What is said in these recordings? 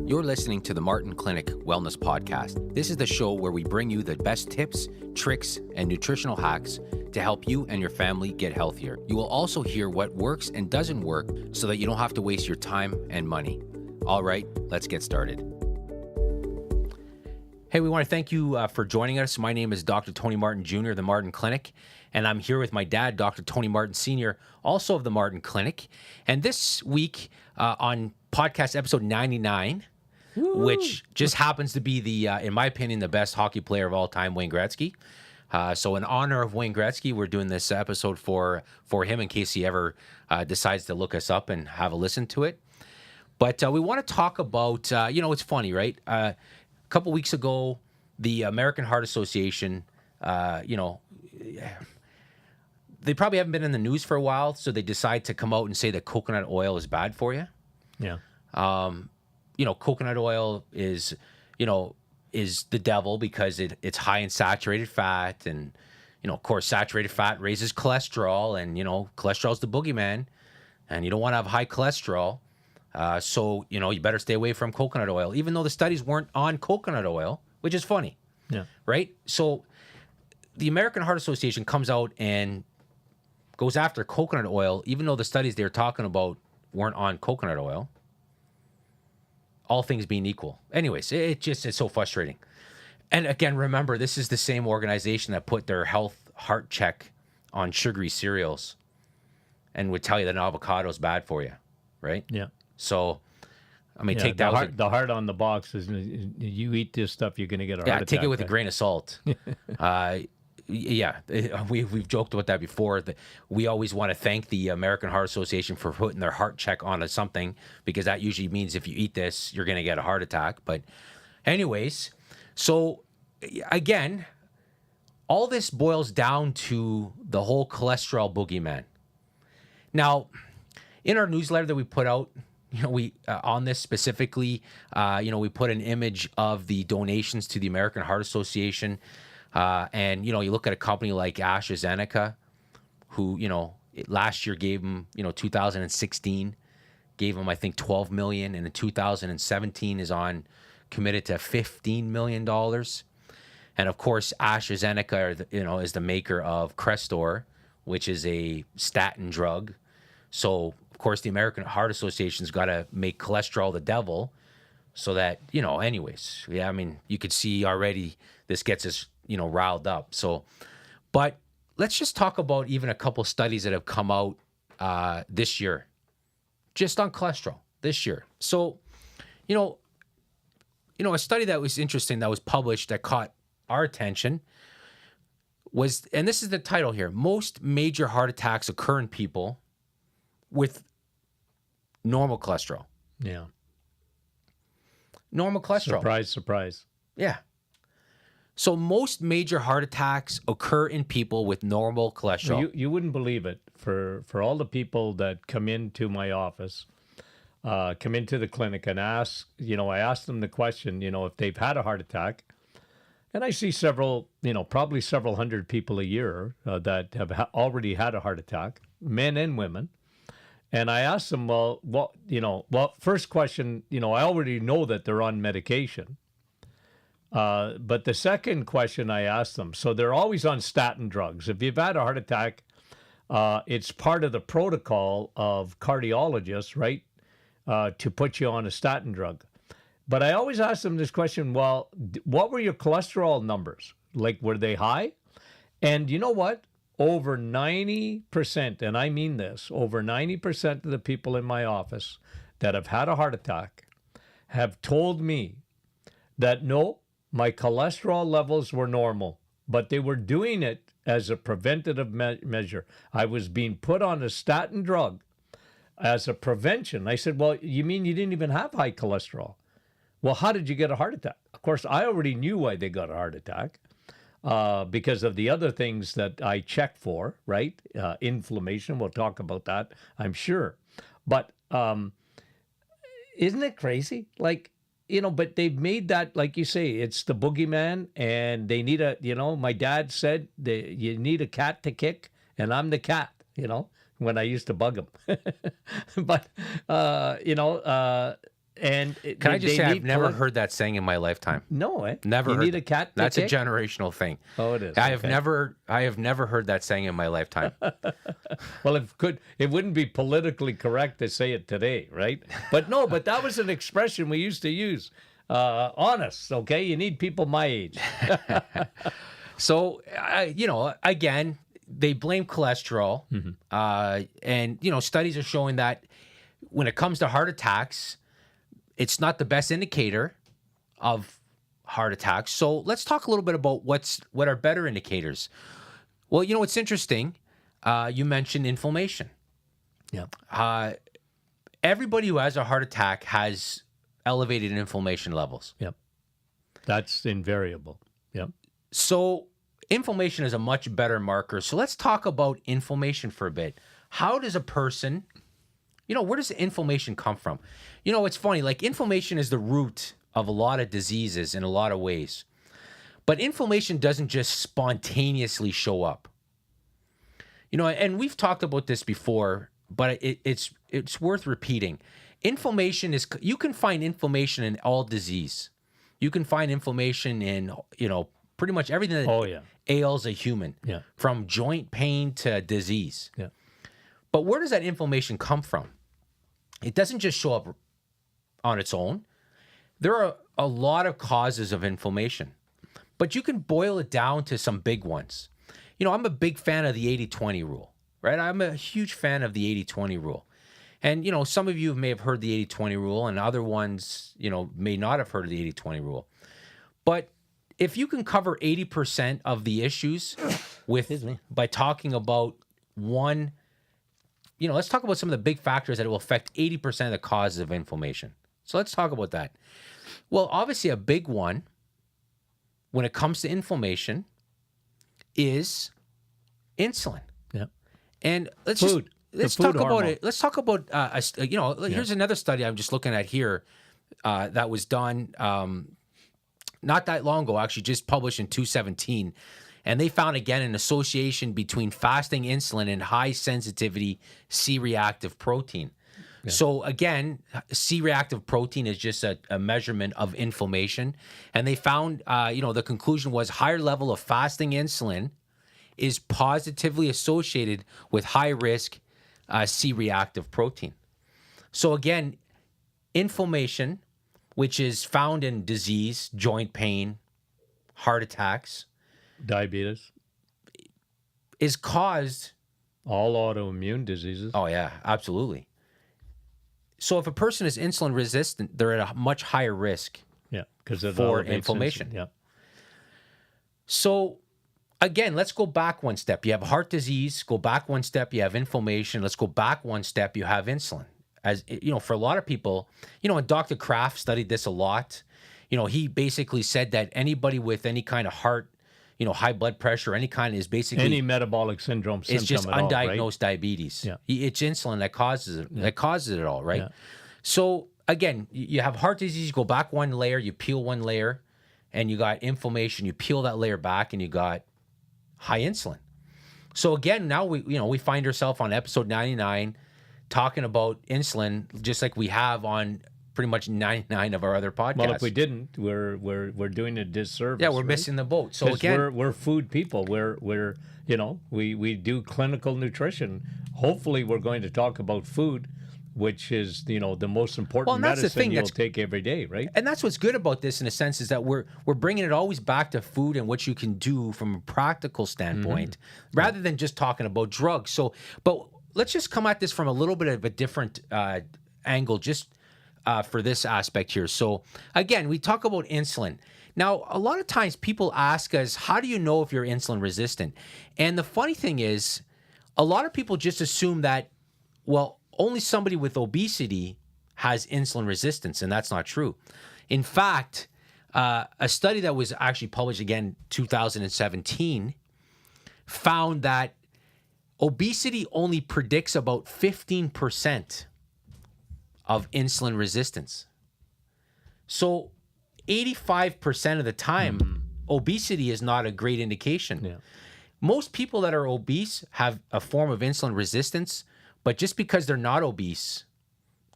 You're listening to the Martin Clinic Wellness Podcast. This is the show where we bring you the best tips, tricks, and nutritional hacks to help you and your family get healthier. You will also hear what works and doesn't work so that you don't have to waste your time and money. All right, let's get started. Hey, we want to thank you for joining us. My name is Dr. Tony Martin Jr., the Martin Clinic, and I'm here with my dad, Dr. Tony Martin Sr., also of the Martin Clinic. And this week on podcast episode 99, which just happens to be the, in my opinion, the best hockey player of all time, Wayne Gretzky. So in honor of Wayne Gretzky, we're doing this episode for him in case he ever decides to look us up and have a listen to it. But we want to talk about, it's funny, right? A couple weeks ago, the American Heart Association, they probably haven't been in the news for a while, so they decide to come out and say that coconut oil is bad for you. Yeah. Coconut oil is the devil because it's high in saturated fat. And, of course, saturated fat raises cholesterol. And, cholesterol is the boogeyman. And you don't want to have high cholesterol. So, you better stay away from coconut oil, even though the studies weren't on coconut oil, which is funny. Yeah. Right? So the American Heart Association comes out and goes after coconut oil, even though the studies they're talking about weren't on coconut oil. All things being equal. Anyways, it's so frustrating. And again, remember, this is the same organization that put their health heart check on sugary cereals and would tell you that an avocado is bad for you, right? Yeah. So, take that. The heart on the box is you eat this stuff, you're going to get a heart attack. Yeah, take it with a grain of salt. We've joked about that before. That we always want to thank the American Heart Association for putting their heart check onto something, because that usually means if you eat this, you're going to get a heart attack. But anyways, so again, all this boils down to the whole cholesterol boogeyman. Now, in our newsletter that we put out, we on this specifically, we put an image of the donations to the American Heart Association. And, you look at a company like AstraZeneca, who, last year gave them, 2016, gave them, I think, $12 million. And in 2017 is committed to $15 million. And of course, AstraZeneca, is the maker of Crestor, which is a statin drug. So, of course, the American Heart Association's got to make cholesterol the devil so that, anyways. Yeah, you could see already this gets us, riled up. So, but let's just talk about even a couple studies that have come out this year, just on cholesterol this year. So, a study that was interesting that was published that caught our attention was, and this is the title here: most major heart attacks occur in people with normal cholesterol. Yeah. Normal cholesterol. Surprise, surprise. Yeah. So most major heart attacks occur in people with normal cholesterol. Well, you wouldn't believe it. For all the people that come into my office, come into the clinic and ask, I ask them the question, if they've had a heart attack. And I see several, probably several hundred people a year that have already had a heart attack, men and women. And I ask them, first question, I already know that they're on medication. But the second question I ask them, so they're always on statin drugs. If you've had a heart attack, it's part of the protocol of cardiologists, right, to put you on a statin drug. But I always ask them this question, well, what were your cholesterol numbers? Like, were they high? And you know what? Over 90%, and I mean this, over 90% of the people in my office that have had a heart attack have told me that, no, my cholesterol levels were normal, but they were doing it as a preventative measure. I was being put on a statin drug as a prevention. I said, well, you mean you didn't even have high cholesterol? Well, how did you get a heart attack? Of course, I already knew why they got a heart attack because of the other things that I check for, right? Inflammation, we'll talk about that, I'm sure. But isn't it crazy? Like, but they've made that, like you say, it's the boogeyman, and they need my dad said you need a cat to kick, and I'm the cat, when I used to bug him. But, And Can I just say I've need never heard that saying in my lifetime. No, Never You heard need a cat. That's a kick? generational thing. Oh, it is. I have Okay. never heard that saying in my lifetime. Well, it wouldn't be politically correct to say it today, right? But no, but that was an expression we used to use. Honest, okay? You need people my age. So, again, they blame cholesterol. And, studies are showing that when it comes to heart attacks, it's not the best indicator of heart attacks. So let's talk a little bit about what are better indicators. Well, it's interesting. You mentioned inflammation. Yeah. Everybody who has a heart attack has elevated inflammation levels. Yep. That's invariable. Yep. So inflammation is a much better marker. So let's talk about inflammation for a bit. How does a person, where does inflammation come from? It's funny, like inflammation is the root of a lot of diseases in a lot of ways. But inflammation doesn't just spontaneously show up. And we've talked about this before, but it's worth repeating. Inflammation you can find inflammation in all disease. You can find inflammation in, pretty much everything that ails a human. Yeah. From joint pain to disease. Yeah. But where does that inflammation come from? It doesn't just show up on its own. There are a lot of causes of inflammation, but you can boil it down to some big ones. I'm a big fan of the 80-20 rule, right? I'm a huge fan of the 80-20 rule. And, some of you may have heard the 80-20 rule and other ones, may not have heard of the 80-20 rule. But if you can cover 80% of the issues by talking about one, let's talk about some of the big factors that will affect 80% of the causes of inflammation. So let's talk about that. Well, obviously a big one when it comes to inflammation is insulin. Yeah. And let's talk about it. Let's talk about, here's another study I'm just looking at here that was done not that long ago, actually just published in 2017. And they found, again, an association between fasting insulin and high sensitivity C-reactive protein. Yeah. So again, C-reactive protein is just a measurement of inflammation. And they found, the conclusion was higher level of fasting insulin is positively associated with high risk C-reactive protein. So again, inflammation, which is found in disease, joint pain, heart attacks, diabetes, is caused. All autoimmune diseases. Oh, yeah, absolutely. So if a person is insulin resistant, they're at a much higher risk for inflammation. Yeah. So again, let's go back one step. You have heart disease, go back one step, you have inflammation. Let's go back one step, you have insulin. As for a lot of people, and Dr. Kraft studied this a lot. He basically said that anybody with any kind of heart, high blood pressure, any kind is basically any metabolic syndrome symptom. It's just at all, undiagnosed right? diabetes. Yeah. It's insulin that causes it. Yeah. That causes it all, right? Yeah. So again, you have heart disease. You go back one layer, you peel one layer, and you got inflammation. You peel that layer back, and you got high insulin. So again, now we find ourselves on episode 99 talking about insulin, just like we have on pretty much 99 of our other podcasts. Well, if we didn't, we're doing a disservice. Yeah, we're missing the boat. So again, we're food people. We do clinical nutrition. Hopefully, we're going to talk about food, which is the most important medicine you'll take every day, right? And that's what's good about this, in a sense, is that we're bringing it always back to food and what you can do from a practical standpoint, rather than just talking about drugs. So, but let's just come at this from a little bit of a different angle, just for this aspect here. So again, we talk about insulin. Now, a lot of times people ask us, how do you know if you're insulin resistant? And the funny thing is, a lot of people just assume that, well, only somebody with obesity has insulin resistance, and that's not true. In fact, a study that was actually published again 2017 found that obesity only predicts about 15% of insulin resistance. So 85% of the time, obesity is not a great indication. Yeah. Most people that are obese have a form of insulin resistance, but just because they're not obese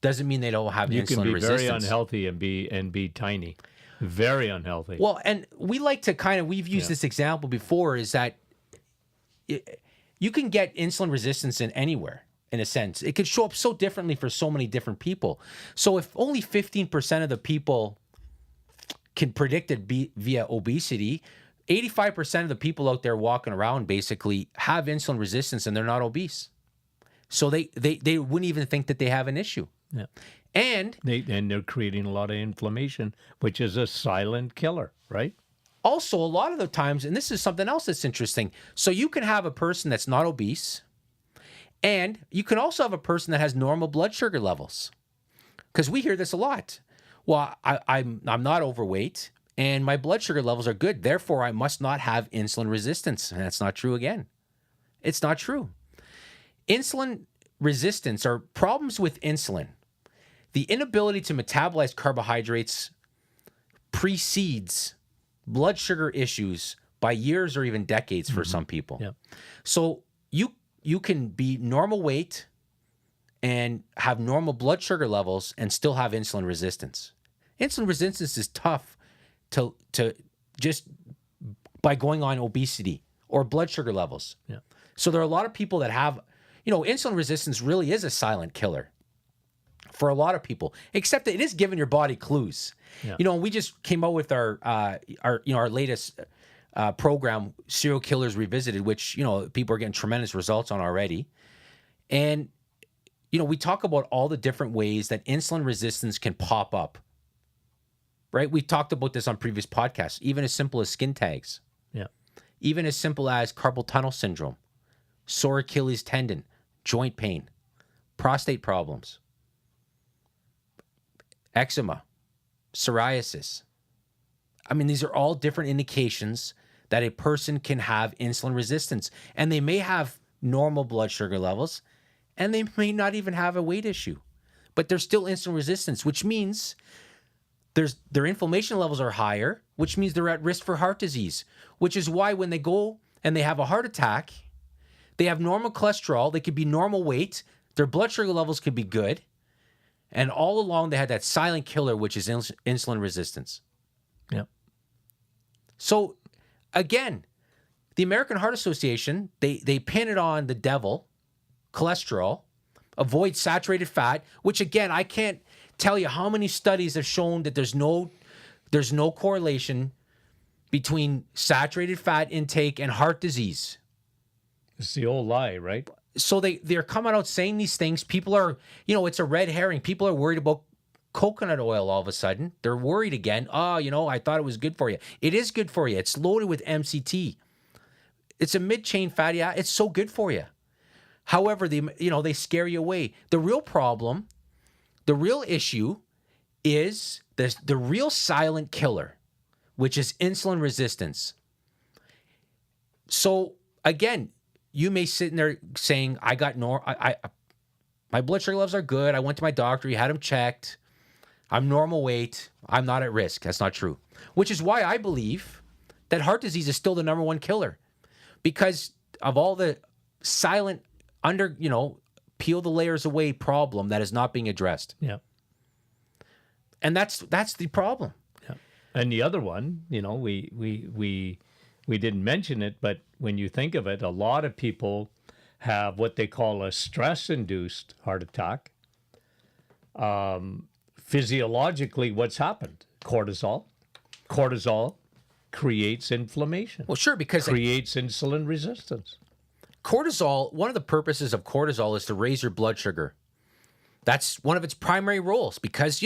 doesn't mean they don't have You insulin can be resistance. very unhealthy and be tiny. Very unhealthy. Well, and we like to we've used this example before, is that you can get insulin resistance in anywhere, in a sense. It could show up so differently for so many different people. So if only 15% of the people can predict it via obesity, 85% of the people out there walking around basically have insulin resistance and they're not obese. So they wouldn't even think that they have an issue. Yeah. And they're creating a lot of inflammation, which is a silent killer, right? also, a lot of the times, and this is something else that's interesting, so you can have a person that's not obese, and you can also have a person that has normal blood sugar levels. Because we hear this a lot. Well, I'm not overweight, and my blood sugar levels are good, therefore I must not have insulin resistance. And that's not true again. It's not true. Insulin resistance, or problems with insulin, the inability to metabolize carbohydrates precedes blood sugar issues by years or even decades for some people. Yeah. So you can be normal weight and have normal blood sugar levels and still have insulin resistance. Insulin resistance is tough to just by going on obesity or blood sugar levels. Yeah. So there are a lot of people that have, insulin resistance really is a silent killer for a lot of people, except that it is giving your body clues. Yeah. We just came out with our latest program, Serial Killers Revisited, which, people are getting tremendous results on already. And, we talk about all the different ways that insulin resistance can pop up, right? We talked about this on previous podcasts, even as simple as skin tags, Yeah. even as simple as carpal tunnel syndrome, sore Achilles tendon, joint pain, prostate problems, eczema, psoriasis. I mean, these are all different indications that a person can have insulin resistance, and they may have normal blood sugar levels, and they may not even have a weight issue, but they're still insulin resistance, which means their inflammation levels are higher, which means they're at risk for heart disease, which is why when they go and they have a heart attack, they have normal cholesterol, they could be normal weight, their blood sugar levels could be good, and all along they had that silent killer, which is insulin resistance. Yeah. So again, the American Heart Association, they pin it on the devil, cholesterol, avoid saturated fat, which again, I can't tell you how many studies have shown that there's no correlation between saturated fat intake and heart disease. It's the old lie, right? So they're coming out saying these things. People are, it's a red herring. People are worried about coconut oil all of a sudden. They're worried again. I thought it was good for you. It is good for you. It's loaded with MCT. It's a mid-chain fatty acid. It's so good for you. However, they scare you away. The real problem, the real issue is the real silent killer, which is insulin resistance. So again, you may sit in there saying, my blood sugar levels are good. I went to my doctor. He had them checked. I'm normal weight. I'm not at risk. That's not true. Which is why I believe that heart disease is still the number one killer, because of all the silent peel the layers away problem that is not being addressed. Yeah. And that's the problem. Yeah. And the other one, we didn't mention it, but when you think of it, a lot of people have what they call a stress-induced heart attack. Physiologically, what's happened? Cortisol. Cortisol creates inflammation. Well, sure, because creates insulin resistance. Cortisol, one of the purposes of cortisol is to raise your blood sugar. That's one of its primary roles, because,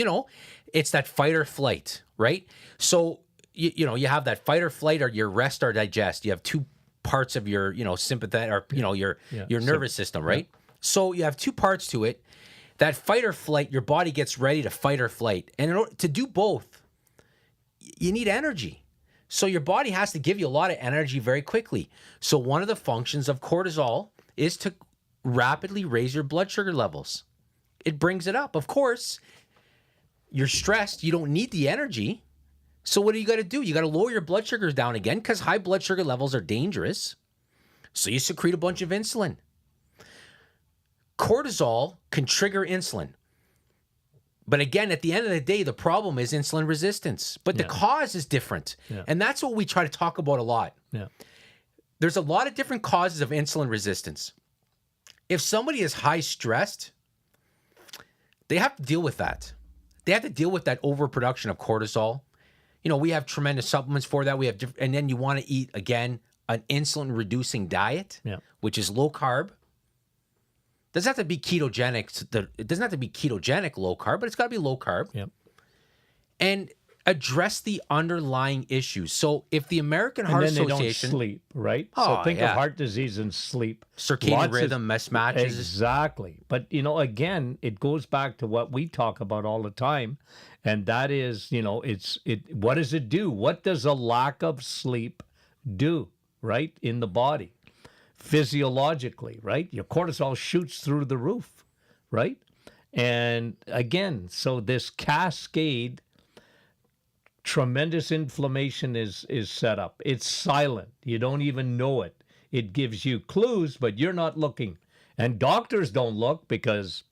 it's that fight or flight, right? So, you have that fight or flight, or your rest or digest. You have two parts of your, sympathetic, or, your nervous system, right? Yeah. So you have two parts to it. That fight or flight, your body gets ready to fight or flight. And in order to do both, you need energy. So your body has to give you a lot of energy very quickly. So one of the functions of cortisol is to rapidly raise your blood sugar levels. It brings it up. Of course, you're stressed. You don't need the energy. So what do you got to do? You got to lower your blood sugars down again, because high blood sugar levels are dangerous. So you secrete a bunch of insulin. Cortisol can trigger insulin. But again, at the end of the day, the problem is insulin resistance. But the cause is different. Yeah. And that's what we try to talk about a lot. Yeah. There's a lot of different causes of insulin resistance. If somebody is high stressed, they have to deal with that. They have to deal with that overproduction of cortisol. You know, we have tremendous supplements for that. We have, and then you want to eat, again, an insulin reducing diet, which is low carb. Doesn't have to be ketogenic. It doesn't have to be ketogenic low carb, but it's got to be low carb. Yep. And address the underlying issues. So if the American Heart Association, they don't sleep, right? Oh, so think yeah. of heart disease and sleep. Circadian rhythm mismatches. Exactly. But, you know, again, it goes back to what we talk about all the time. And that is, you know, what does it do? What does a lack of sleep do, right, in the body? Physiologically, right? Your cortisol shoots through the roof, right? And again, so this cascade, tremendous inflammation is set up. It's silent. You don't even know it. It gives you clues, but you're not looking. And doctors don't look because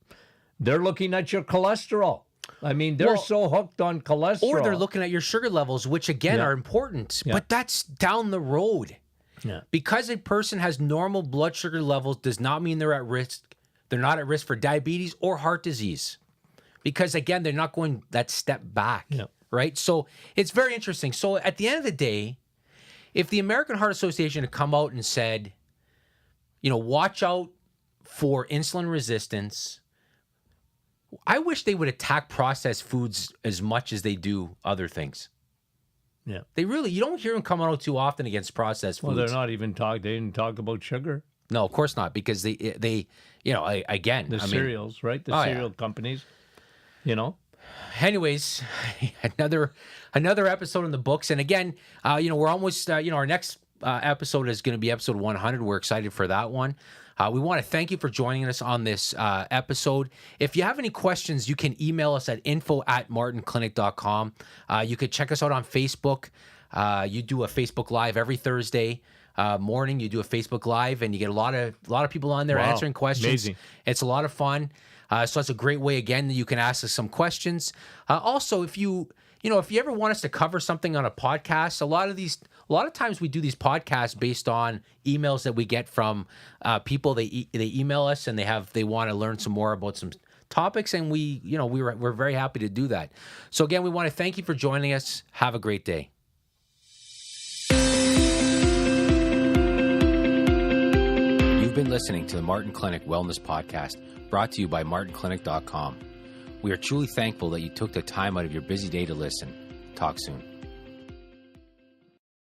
they're looking at your cholesterol. I mean, they're so hooked on cholesterol. Or they're looking at your sugar levels, which again are important, but that's down the road. Yeah. Because a person has normal blood sugar levels does not mean they're at risk. They're not at risk for diabetes or heart disease. Because again, they're not going that step back, right? So it's very interesting. So at the end of the day, if the American Heart Association had come out and said, you know, watch out for insulin resistance, I wish they would attack processed foods as much as they do other things. Yeah. They really, you don't hear them coming out too often against processed foods. Well, they're not even they didn't talk about sugar. No, of course not, because they you know, again, The cereals, right? The cereal companies, you know. Anyways, another episode in the books. And again, you know, we're almost, you know, our next episode is going to be episode 100. We're excited for that one. We want to thank you for joining us on this episode. If you have any questions, you can email us at info@martinclinic.com. You could check us out on Facebook. You do a Facebook Live every Thursday morning. You do a Facebook Live, and you get a lot of people on there answering questions. Amazing. It's a lot of fun. So that's a great way, again, that you can ask us some questions. Also, if you ever want us to cover something on a podcast, a lot of times we do these podcasts based on emails that we get from people. They email us and they want to learn some more about some topics, and we're very happy to do that. So again, we want to thank you for joining us. Have a great day. You've been listening to the Martin Clinic Wellness Podcast, brought to you by martinclinic.com. We are truly thankful that you took the time out of your busy day to listen. Talk soon.